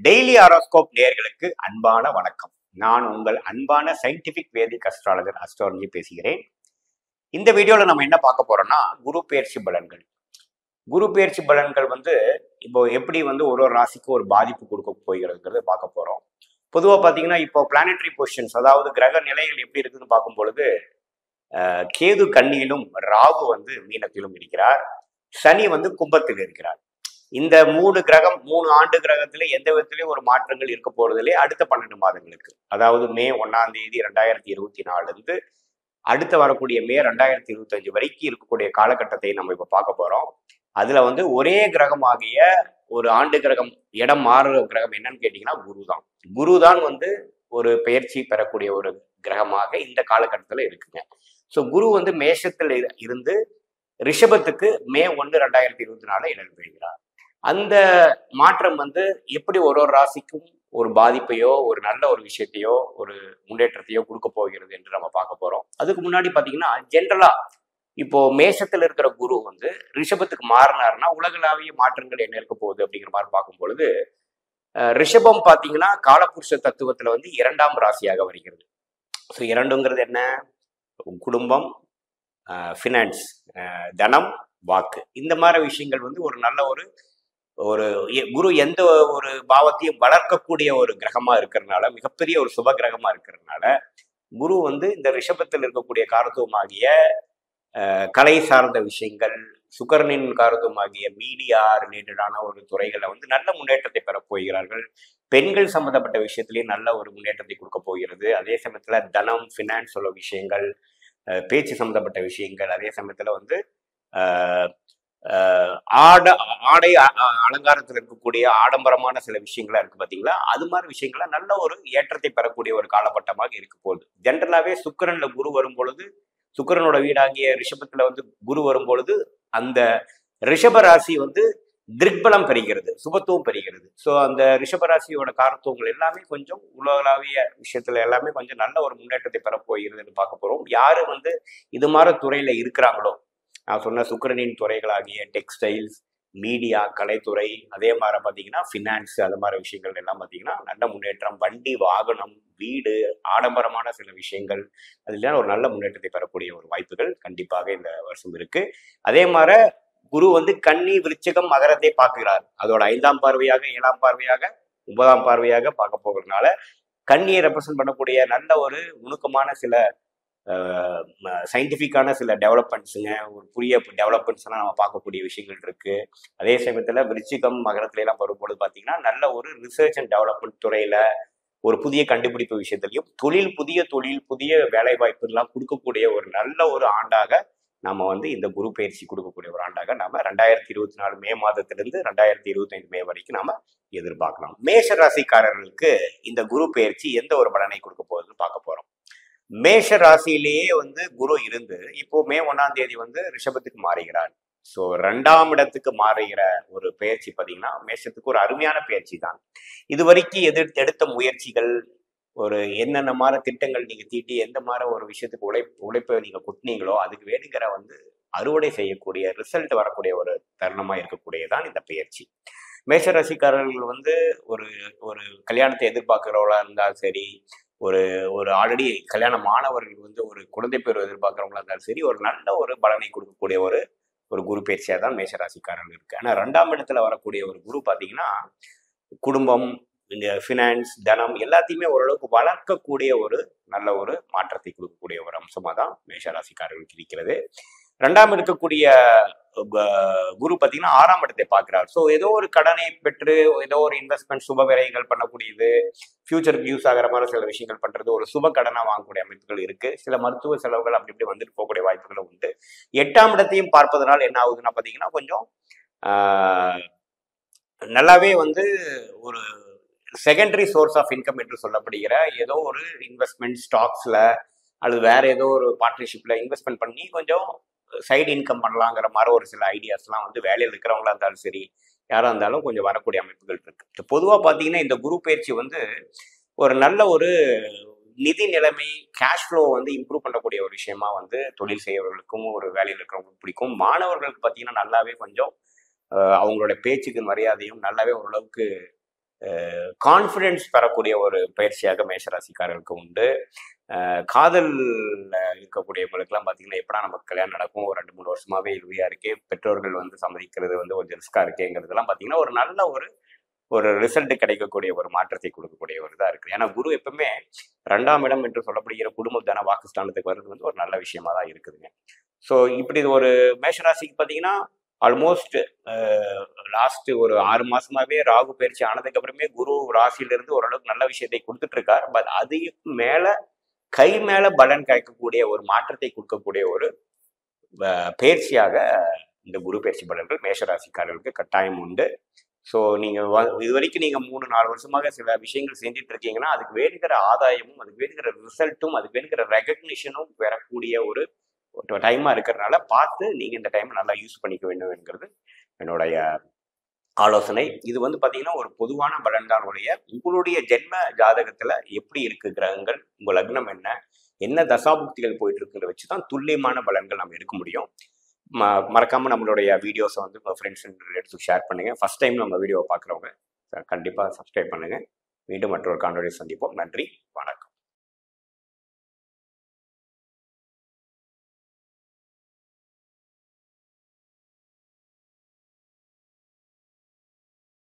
Daily horoscope நேயர்களுக்கு அன்பான வணக்கம். நான் உங்கள் அன்பான சயின்டிபிக் வேதிக் அஸ்ட்ராலஜர் அஸ்ட்ராலஜி பேசுகிறேன். இந்த வீடியோல நம்ம என்ன பார்க்க போறோம்னா குரு பெயர்ச்சி பலன்கள். குரு பெயர்ச்சி பலன்கள் இப்போ எப்படி ஒரு ஒரு ராசிக்கு ஒரு பாதிப்பு கொடுக்க போகிறதுங்கிறத பார்க்க போறோம். பொதுவாக பார்த்தீங்கன்னா இப்போ பிளானட்டரி பொசிஷன்ஸ், அதாவது கிரக நிலைகள் எப்படி இருக்குன்னு பார்க்கும் பொழுது கேது கன்னியிலும் ராகு மீனத்திலும் இருக்கிறார், சனி கும்பத்தில் இருக்கிறார். இந்த மூணு ஆண்டு கிரகத்துல எந்த விதத்திலையும் ஒரு மாற்றங்கள் இருக்க போறதில்லை அடுத்த 12 மாதங்களுக்கு. அதாவது மே 1ஆம் தேதி 2024 இருந்து அடுத்த வரக்கூடிய மே 2025 வரைக்கும் இருக்கக்கூடிய காலகட்டத்தை நம்ம இப்ப பார்க்க போறோம். அதுல ஒரே கிரகமாகிய ஒரு ஆண்டு கிரகம் இடம் மாறுற கிரகம் என்னன்னு கேட்டீங்கன்னா குரு தான் ஒரு பெயர்ச்சி பெறக்கூடிய ஒரு கிரகமாக இந்த காலகட்டத்துல இருக்குங்க. ஸோ குரு மேஷத்துல இருந்து ரிஷபத்துக்கு மே 1, 2024 இடம்பெறுகிறார். அந்த மாற்றம் எப்படி ஒரு ஒரு ராசிக்கும் ஒரு பாதிப்பையோ ஒரு நல்ல ஒரு விஷயத்தையோ ஒரு முன்னேற்றத்தையோ கொடுக்க போகிறது என்று நம்ம பார்க்க போறோம். அதுக்கு முன்னாடி பாத்தீங்கன்னா ஜென்ரலா இப்போ மேஷத்துல இருக்கிற குரு ரிஷபத்துக்கு மாறினாருன்னா உலகளாவிய மாற்றங்கள் என்ன இருக்க போகுது அப்படிங்கிற மாதிரி பார்க்கும் பொழுது ரிஷபம் பாத்தீங்கன்னா காலபுருஷ தத்துவத்துல 2ஆம் ராசியாக வருகிறது. ஸோ 2ங்கிறது என்ன? குடும்பம், ஃபினான்ஸ், தனம், வாக்கு, இந்த மாதிரி விஷயங்கள் ஒரு நல்ல ஒரு குரு எந்த ஒரு பாவத்தையும் வளர்க்கக்கூடிய ஒரு கிரகமா இருக்கிறதுனால, மிகப்பெரிய ஒரு சுப கிரகமா இருக்கிறதுனால குரு இந்த ரிஷபத்தில் இருக்கக்கூடிய காரத்துவமாகிய கலை சார்ந்த விஷயங்கள், சுக்கிரனின் காரத்துவமாகிய மீடியா ரிலேட்டடான ஒரு துறைகளை நல்ல முன்னேற்றத்தை பெற போகிறார்கள். பெண்கள் சம்பந்தப்பட்ட விஷயத்திலேயே நல்ல ஒரு முன்னேற்றத்தை கொடுக்க போகிறது. அதே சமயத்துல தனம், ஃபினான்ஸ் உள்ள விஷயங்கள், பேச்சு சம்பந்தப்பட்ட விஷயங்கள், அதே சமயத்துல ஆடை அலங்காரத்தில் இருக்கக்கூடிய ஆடம்பரமான சில விஷயங்களா இருக்கு பாத்தீங்களா, அது மாதிரி விஷயங்களா நல்ல ஒரு ஏற்றத்தை பெறக்கூடிய ஒரு காலகட்டமாக இருக்க போகுது. ஜென்ரலாவே சுக்கிரன்ல குரு வரும் பொழுது, சுக்கிரனோட வீடாகிய ரிஷபத்துல குரு வரும் பொழுது அந்த ரிஷப ராசி திக்பலம் பெறுகிறது, சுபத்துவம் பெறுகிறது. ஸோ அந்த ரிஷபராசியோட காரத்துவங்கள் எல்லாமே கொஞ்சம் உலகளாவிய விஷயத்துல எல்லாமே கொஞ்சம் நல்ல ஒரு முன்னேற்றத்தை பெற போகிறதுன்னு பார்க்க போறோம். யாரு இது மாதிரி துறையில இருக்கிறாங்களோ, நான் சொன்ன சுக்கிரனின் துறைகளாகிய டெக்ஸ்டைல்ஸ், மீடியா, கலைத்துறை, அதே மாதிரி பார்த்தீங்கன்னா ஃபினான்ஸ், அது மாதிரி விஷயங்கள் எல்லாம் பார்த்தீங்கன்னா நல்ல முன்னேற்றம். வண்டி, வாகனம், வீடு, ஆடம்பரமான சில விஷயங்கள், அதுல ஒரு நல்ல முன்னேற்றத்தை பெறக்கூடிய ஒரு வாய்ப்புகள் கண்டிப்பாக இந்த வருஷம் இருக்கு. அதே மாதிரி குரு கன்னி, விருச்சிகம், மகரத்தை பார்க்கிறார். அதோட 5ஆம் பார்வையாக, 7ஆம் பார்வையாக, 9ஆம் பார்வையாக பார்க்க போகிறதுனால கன்னியை ரெப்ரசன்ட் பண்ணக்கூடிய நல்ல ஒரு நுணுக்கமான சில சயின்டிஃபிக்கான சில டெவலப்மெண்ட்ஸுங்க, ஒரு புதிய டெவலப்மெண்ட்ஸ் எல்லாம் நம்ம பார்க்கக்கூடிய விஷயங்கள் இருக்கு. அதே சமயத்துல விருச்சிகம், மகரத்துல எல்லாம் வரும்பொழுது பார்த்தீங்கன்னா நல்ல ஒரு ரிசர்ச் அண்ட் டெவலப்மெண்ட் துறையில ஒரு புதிய கண்டுபிடிப்பு விஷயத்திலையும் புதிய தொழில், புதிய வேலை வாய்ப்பு எல்லாம் கொடுக்கக்கூடிய ஒரு நல்ல ஒரு ஆண்டாக நாம இந்த குரு பயிற்சி கொடுக்கக்கூடிய ஒரு ஆண்டாக நாம 2024 மே மாதத்திலிருந்து 2025 மே வரைக்கும் நாம எதிர்பார்க்கலாம். மேஷ ராசிக்காரர்களுக்கு இந்த குரு பயிற்சி எந்த ஒரு பலனை கொடுக்க போகுதுன்னு பார்க்க போறோம். மேஷ ராசியிலேயே குரு இருந்து இப்போ மே 1ஆம் தேதி ரிஷபத்துக்கு மாறுகிறார். ஸோ 2ஆம் இடத்துக்கு மாறுகிற ஒரு பயிற்சி பார்த்தீங்கன்னா மேஷத்துக்கு ஒரு அருமையான பயிற்சி தான். இது வரைக்கும் எடுத்த முயற்சிகள், ஒரு என்னென்ன மாதிரி திட்டங்கள் நீங்க தீட்டி எந்த மாதிரி ஒரு விஷயத்துக்கு உழைப்பை நீங்க கொட்டினீங்களோ அதுக்கு வேணுங்கிற அறுவடை செய்யக்கூடிய ரிசல்ட் வரக்கூடிய ஒரு தருணமா இருக்கக்கூடியதான் இந்த பயிற்சி. மேஷ ராசிக்காரர்கள் ஒரு ஒரு கல்யாணத்தை எதிர்பார்க்கிறவங்களா இருந்தாலும் சரி, ஒரு ஆல்ரெடி கல்யாண மாணவர்கள் ஒரு குழந்தை பேர் எதிர்பார்க்கிறவங்களா இருந்தாலும் சரி, ஒரு நல்ல ஒரு பலனை கொடுக்கக்கூடிய ஒரு குரு பயிற்சியா தான் மேஷராசிக்காரர்கள் இருக்கு. ஆனா 2ஆம் இடத்துல வரக்கூடிய ஒரு குரு பாத்தீங்கன்னா குடும்பம், இந்த ஃபினான்ஸ், தனம் எல்லாத்தையுமே ஓரளவுக்கு வளர்க்கக்கூடிய ஒரு நல்ல ஒரு மாற்றத்தை கொடுக்கக்கூடிய ஒரு அம்சமா தான் மேஷராசிக்காரர்களுக்கு இருக்கிறது. 2ஆம் இருக்கக்கூடிய குரு பார்த்தீங்கன்னா 6ஆம் இடத்தை பார்க்கிறார். ஸோ ஏதோ ஒரு கடனை பெற்று ஏதோ ஒரு இன்வெஸ்ட்மெண்ட், சுப விரயங்கள் பண்ணக்கூடியது, ஃபியூச்சருக்கு யூஸ் ஆகிற மாதிரி சில விஷயங்கள் பண்றது, ஒரு சுப கடனை வாங்கக்கூடிய அமைப்புகள் இருக்கு. சில மருத்துவ செலவுகள் அப்படி இப்படி வந்துட்டு போகக்கூடிய வாய்ப்புகளும் உண்டு. 8ஆம் இடத்தையும் பார்ப்பதனால் என்ன ஆகுதுன்னா பார்த்தீங்கன்னா கொஞ்சம் நல்லாவே ஒரு செகண்டரி சோர்ஸ் ஆஃப் இன்கம் என்று சொல்லப்படுகிற ஏதோ ஒரு இன்வெஸ்ட்மெண்ட், ஸ்டாக்ஸ்ல அல்லது வேற ஏதோ ஒரு பார்ட்னர்ஷிப்ல இன்வெஸ்ட்மெண்ட் பண்ணி கொஞ்சம் சைடு இன்கம் பண்ணலாங்கிற மாதிரி ஒரு சில ஐடியாஸ்லாம் வேலையில் இருக்கிறவங்களா இருந்தாலும் சரி, யாரா இருந்தாலும் கொஞ்சம் வரக்கூடிய அமைப்புகள் இருக்கு. பொதுவாக பார்த்தீங்கன்னா இந்த குரு பயிற்சி ஒரு நல்ல ஒரு நிதி நிலைமை, கேஷ் ஃப்ளோ இம்ப்ரூவ் பண்ணக்கூடிய ஒரு விஷயமா தொழில் செய்யறவர்களுக்கும் ஒரு வேலையில் இருக்கிறவங்களுக்கும் பிடிக்கும். மாணவர்களுக்கு பார்த்தீங்கன்னா நல்லாவே கொஞ்சம் அவங்களோட பேச்சுக்கு மரியாதையும் நல்லாவே ஓரளவுக்கு கான்ஃபிடென்ஸ் பெறக்கூடிய ஒரு பயிற்சியாக மேஷராசிக்காரர்களுக்கு உண்டு. காதல் இருக்கக்கூடியவங்களுக்குலாம் பார்த்தீங்கன்னா எப்படா நமக்கு கல்யாணம் நடக்கும், ஒரு 2-3 வருஷமாவே இழுவையா இருக்கே, பெற்றோர்கள் வந்து சம்மதிக்கிறது வந்து கொஞ்சம் ரிஸ்கா இருக்கேங்கிறதுலாம் பார்த்தீங்கன்னா ஒரு நல்ல ஒரு ரிசல்ட் கிடைக்கக்கூடிய ஒரு மாற்றத்தை கொடுக்கக்கூடிய ஒரு இதாக இருக்குது. ஏன்னா குரு எப்பவுமே 2ஆம் இடம் என்று சொல்லப்படுகிற குடும்ப தன வாக்குஸ்தானத்துக்கு வர்றது வந்து ஒரு நல்ல விஷயமா தான் இருக்குதுங்க. ஸோ இப்படி ஒரு மேஷராசிக்கு பார்த்தீங்கன்னா ஆல்மோஸ்ட் லாஸ்ட் ஒரு 6 மாசமாவே ராகு பயிற்சி ஆனதுக்கு அப்புறமே குரு ராசியிலிருந்து ஓரளவுக்கு நல்ல விஷயத்தை கொடுத்துட்டு இருக்கார். பட் அதுக்கு மேல கை மேல பலன் கிடைக்கக்கூடிய ஒரு மாற்றத்தை கொடுக்கக்கூடிய ஒரு பயிற்சியாக இந்த குரு பயிற்சி பலன்கள் மேஷராசிக்காரர்களுக்கு கட்டாயம் உண்டு. ஸோ நீங்க இது வரைக்கும் நீங்க 3-4 வருஷமாக சில விஷயங்கள் செஞ்சுட்டு இருக்கீங்கன்னா அதுக்கு வேணுங்கிற ஆதாயமும் அதுக்கு வேணுங்கிற ரிசல்ட்டும் அதுக்கு வேணுங்கிற ரெகக்னிஷனும் பெறக்கூடிய ஒரு டைமா இருக்கிறதுனால பார்த்து நீங்க இந்த டைம் நல்லா யூஸ் பண்ணிக்க வேண்டும் என்கிறது என்னுடைய ஆலோசனை. இது வந்து பாத்தீங்கன்னா ஒரு பொதுவான பலன் தான் ஒழிய உங்களுடைய ஜென்ம ஜாதகத்துல எப்படி இருக்கு கிரகங்கள், உங்க லக்னம் என்ன தசாபுக்திகள் போயிட்டு இருக்குன்றத வச்சுதான் துல்லியமான பலன்கள் நம்ம எடுக்க முடியும். மறக்காம நம்மளுடைய வீடியோஸை வந்து உங்க ஃப்ரெண்ட்ஸ் அண்ட் ரிலேட்டிவ்ஸ் ஷேர் பண்ணுங்க. ஃபர்ஸ்ட் டைம் நம்ம வீடியோவை பார்க்குறவங்க கண்டிப்பா சப்ஸ்கிரைப் பண்ணுங்க. மீண்டும் மற்றொரு காணொலியை சந்திப்போம். நன்றி, வணக்கம்.